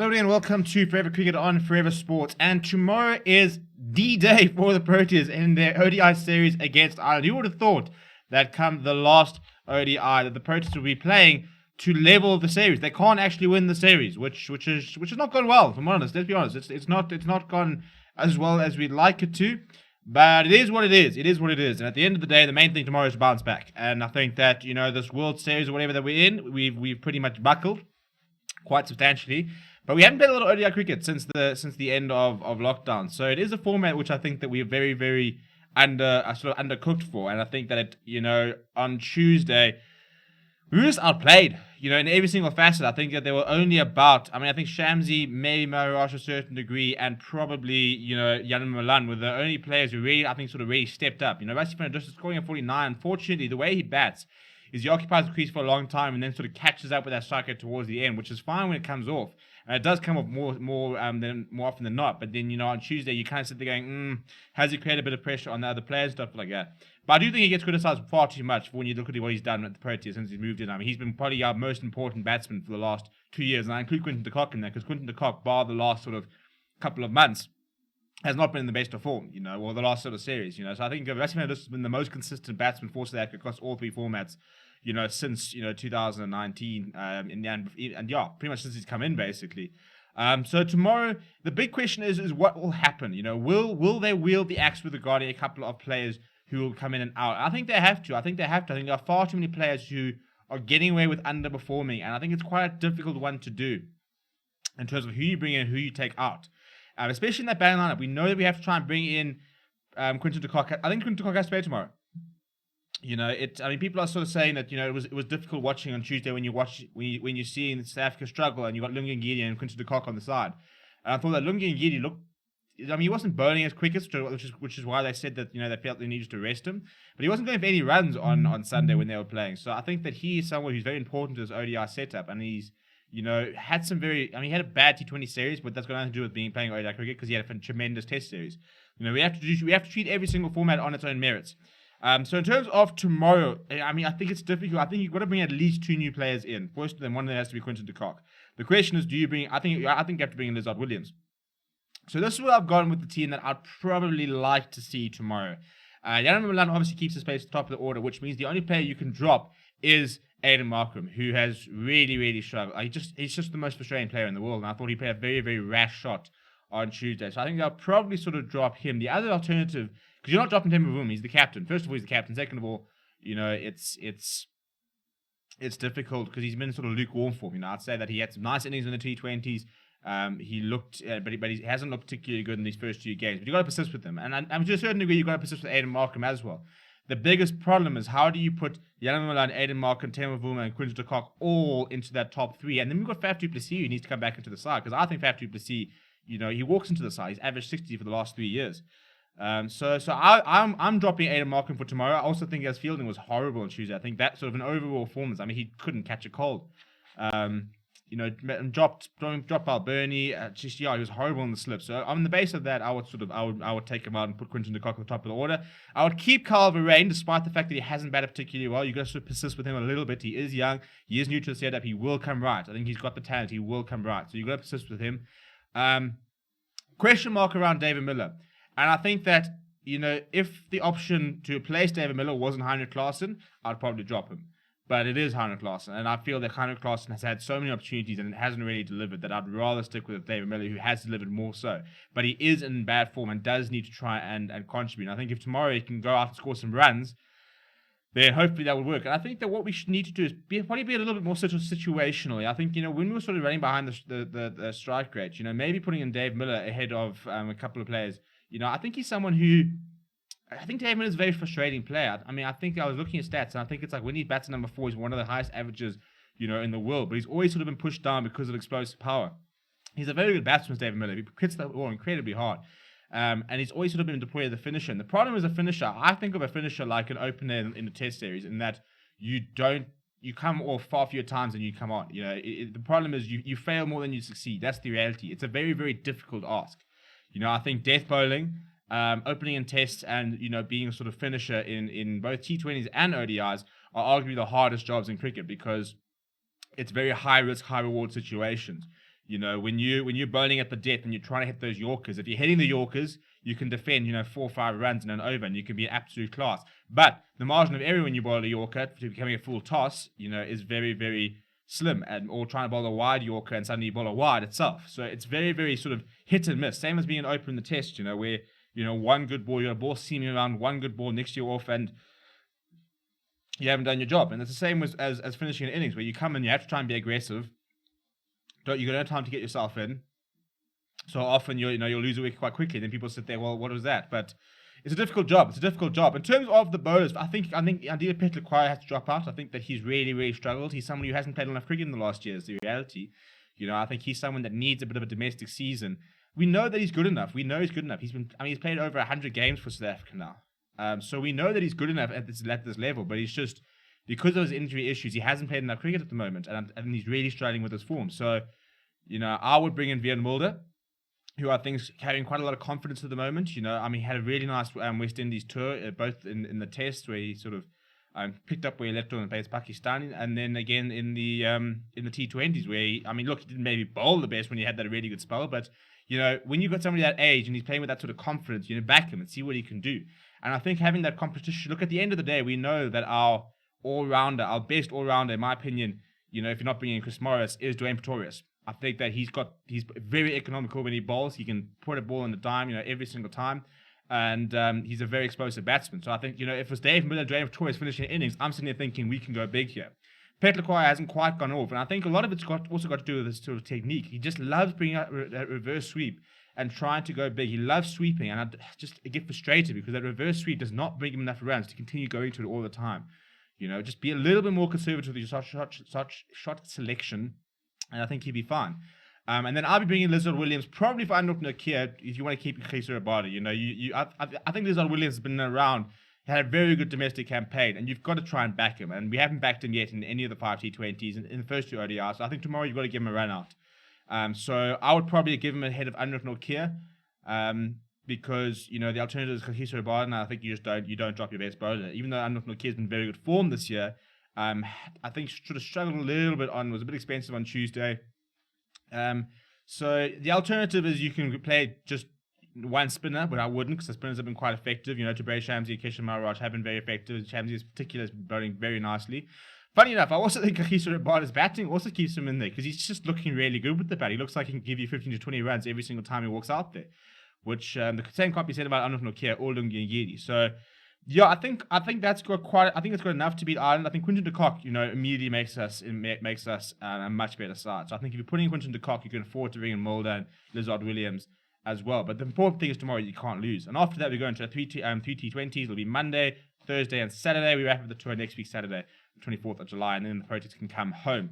Hello and welcome to Forever Cricket on Forever Sports. And tomorrow is D-Day for the Proteas in their ODI series against Ireland. Who would have thought that come the last ODI that the Proteas will be playing to level the series? They can't actually win the series, which has not gone well. If I'm honest, let's be honest, it's not gone as well as we'd like it to. But it is what it is. It is what it is. And at the end of the day, the main thing tomorrow is to bounce back. And I think that this World Series or whatever that we're in, we've pretty much buckled quite substantially. But we haven't played a lot of ODI cricket since the end of lockdown. So it is a format which I think that we're very, very undercooked for. And I think that on Tuesday, we were just outplayed, in every single facet. I think that there were only I think Shamsi, maybe Maharaj to a certain degree, and probably, Jan Malan were the only players who really, I think, sort of really stepped up. Rasi van just scoring at 49. Unfortunately, the way he bats is he occupies the crease for a long time and then sort of catches up with that striker towards the end, which is fine when it comes off. And it does come off more often than not. But then, on Tuesday, you kind of sit there going, has he created a bit of pressure on the other players, stuff like that. But I do think he gets criticised far too much when you look at what he's done at the Proteas since he's moved in. He's been probably our most important batsman for the last 2 years. And I include Quinton de Kock in there because Quinton de Kock, bar the last sort of couple of months, has not been in the best of form, or the last sort of series, So I think Rasi van has been the most consistent batsman for South Africa across all three formats, since 2019, and pretty much since he's come in, basically. So tomorrow, the big question is what will happen? Will they wield the axe with regarding a couple of players who will come in and out? I think they have to. I think there are far too many players who are getting away with underperforming, and I think it's quite a difficult one to do in terms of who you bring in and who you take out. Especially in that batting lineup, we know that we have to try and bring in Quinton de Kock. I think Quinton de Kock has to play tomorrow. People are sort of saying that it was difficult watching on Tuesday when you're seeing South Africa struggle and you got Lungi Ngidi and Quinton de Kock on the side. And I thought that Lungi Ngidi looked. He wasn't bowling as quick, which is why they said that they felt they needed to rest him. But he wasn't going for any runs on Sunday when they were playing. So I think that he is someone who's very important to his ODI setup, and he's had some he had a bad T20 series, but that's got nothing to do with playing ODI cricket because he had a tremendous Test series. We have to treat every single format on its own merits. So in terms of tomorrow, I think it's difficult. I think you've got to bring at least 2 new players in. First of them, one of them has to be Quinton de Kock. The question is, do you bring? I think you have to bring in Lizard Williams. So this is what I've gone with the team that I'd probably like to see tomorrow. Jan Malan obviously keeps his place at the top of the order, which means the only player you can drop is Aiden Markram, who has really, really struggled. He's just the most frustrating player in the world, and I thought he played a very, very rash shot on Tuesday. So I think they'll probably sort of drop him. The other alternative, because you're not dropping Tim Mavum, he's the captain. First of all, he's the captain. Second of all, it's difficult because he's been in sort of lukewarm form. I'd say that he had some nice innings in the T20s. He looked, but he hasn't looked particularly good in these first 2 games. But you've got to persist with him. And to a certain degree, you've got to persist with Aiden Markram as well. The biggest problem is how do you put Jan Malan, Aiden Markram, Tim Mavuma, and Quinton de Kock all into that top 3? And then we've got Faf du Plessis who needs to come back into the side, because I think Faf du Plessis, he walks into the side. He's averaged 60 for the last 3 years. So I'm dropping Aiden Markram for tomorrow. I also think his fielding was horrible on Tuesday. I think that sort of an overall performance. He couldn't catch a cold. Dropped Balburney. He was horrible on the slip. So on the base of that, I would take him out and put Quinton de Kock at the top of the order. I would keep Kyle Verreynne, despite the fact that he hasn't batted particularly well. You've got to sort of persist with him a little bit. He is young. He is new to the setup. He will come right. I think he's got the talent. He will come right. So you've got to persist with him. Question mark around David Miller. And I think that, if the option to replace David Miller wasn't Heinrich Klaasen, I'd probably drop him. But it is Heinrich Klaasen. And I feel that Heinrich Klaasen has had so many opportunities and it hasn't really delivered that I'd rather stick with David Miller, who has delivered more so. But he is in bad form and does need to try and contribute. And I think if tomorrow he can go out and score some runs, then hopefully that will work. And I think that what we should need to do is probably be a little bit more sort of situationally. I think, when we were sort of running behind the strike rate, maybe putting in Dave Miller ahead of a couple of players, I think he's someone who... I think Dave Miller is a very frustrating player. I think I was looking at stats, and I think it's like when he bats at number 4, he's one of the highest averages, in the world. But he's always sort of been pushed down because of explosive power. He's a very good batsman, David Miller. He hits the ball incredibly hard. And he's always sort of been deployed as a finisher. And the problem is a finisher. I think of a finisher like an opener in the Test series, in that you come off far fewer times than you come on. The problem is you fail more than you succeed. That's the reality. It's a very, very difficult ask. I think death bowling, opening in tests, and being a sort of finisher in both T20s and ODIs are arguably the hardest jobs in cricket, because it's very high risk, high reward situations. When you're bowling at the depth and you're trying to hit those Yorkers, if you're hitting the Yorkers, you can defend, 4 or 5 runs in an over, and you can be an absolute class. But the margin of error when you bowl a Yorker to becoming a full toss, is very, very slim. Or trying to bowl a wide Yorker and suddenly you bowl a wide itself. So it's very, very sort of hit and miss. Same as being an opener in the Test, where one good ball, you're a ball seaming around, one good ball next to you off, and you haven't done your job. And it's the same as finishing an innings, where you come in, you have to try and be aggressive. You got no time to get yourself in. So often you'll lose a wicket quite quickly. Then people sit there, well, what was that? But it's a difficult job. In terms of the bowlers, I think ideally Petlakwayo has to drop out. I think that he's really, really struggled. He's someone who hasn't played enough cricket in the last year, is the reality. I think he's someone that needs a bit of a domestic season. We know that he's good enough. He's played over 100 games for South Africa now. So we know that he's good enough at this level, but he's just, because of his injury issues, he hasn't played enough cricket at the moment, and he's really struggling with his form. So, I would bring in Vian Mulder, who I think is carrying quite a lot of confidence at the moment. He had a really nice West Indies tour, both in the Test, where he sort of picked up where he left off against Pakistan, and then again in the T20s, where he didn't maybe bowl the best when he had that really good spell, but when you've got somebody that age and he's playing with that sort of confidence, back him and see what he can do. And I think having that competition, look, at the end of the day, we know that our best all-rounder, in my opinion, if you're not bringing in Chris Morris, is Dwayne Pretorius. I think that he's very economical when he bowls. He can put a ball in the dime, every single time. And he's a very explosive batsman. So I think, if it's Dave Miller, Dwayne Pretorius finishing innings, I'm sitting there thinking we can go big here. Petlakwayo hasn't quite gone off. And I think a lot of it's also got to do with his sort of technique. He just loves bringing out that reverse sweep and trying to go big. He loves sweeping. And I just get frustrated because that reverse sweep does not bring him enough runs to continue going to it all the time. Just be a little bit more conservative with your shot selection, and I think he'll be fine. And then I'll be bringing Lizard Williams, probably for Anruf Nokia, if you want to keep Khisar Abadi. I think Lizard Williams has been around, had a very good domestic campaign, and you've got to try and back him. And we haven't backed him yet in any of the 5 T20s, in the first 2 ODIs. So I think tomorrow you've got to give him a run out. So I would probably give him ahead of Anruf Nokia. Because the alternative is Khisar Abadi, and I think you don't drop your best bowler. Even though Anruf Nokia has been very good form this year, I think sort of struggled a little bit was a bit expensive on Tuesday. So the alternative is you can play just one spinner, but I wouldn't, because the spinners have been quite effective. Tabraiz Shamsi and Keshav Maharaj have been very effective. Shamsi in particular has been bowling very nicely. Funny enough, I also think Khisar Abadi's batting also keeps him in there, because he's just looking really good with the bat. He looks like he can give you 15 to 20 runs every single time he walks out there. Which the same can't be said about Anruf Nokia or Lungi Ngidi. So, yeah, I think that's got quite. I think it's got enough to beat Ireland. I think Quinton de Kock, immediately makes us a much better side. So I think if you're putting Quinton de Kock, you can afford to bring in Mulder and Lizard Williams as well. But the important thing is tomorrow you can't lose. And after that, we go into 3 T20s. It'll be Monday, Thursday, and Saturday. We wrap up the tour next week, Saturday, the 24th of July, and then the Proteas can come home.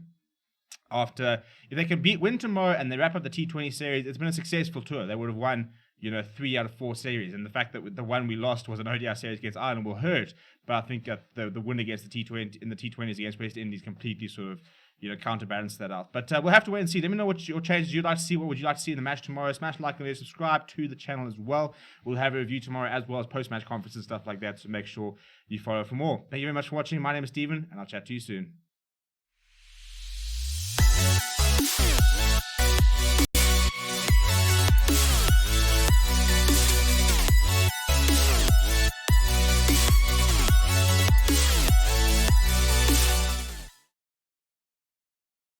If they can win tomorrow and they wrap up the T20 series, it's been a successful tour. They would have won 3 out of 4 series, and the fact that the one we lost was an ODI series against Ireland will hurt. But I think that the win against the T20 in the T20s against West Indies completely sort of counterbalance that out. But we'll have to wait and see. Let me know what your changes you'd like to see. What would you like to see in the match tomorrow? Smash like and subscribe to the channel as well. We'll have a review tomorrow as well as post-match conferences and stuff like that. So make sure you follow for more. Thank you very much for watching. My name is Stephen, and I'll chat to you soon.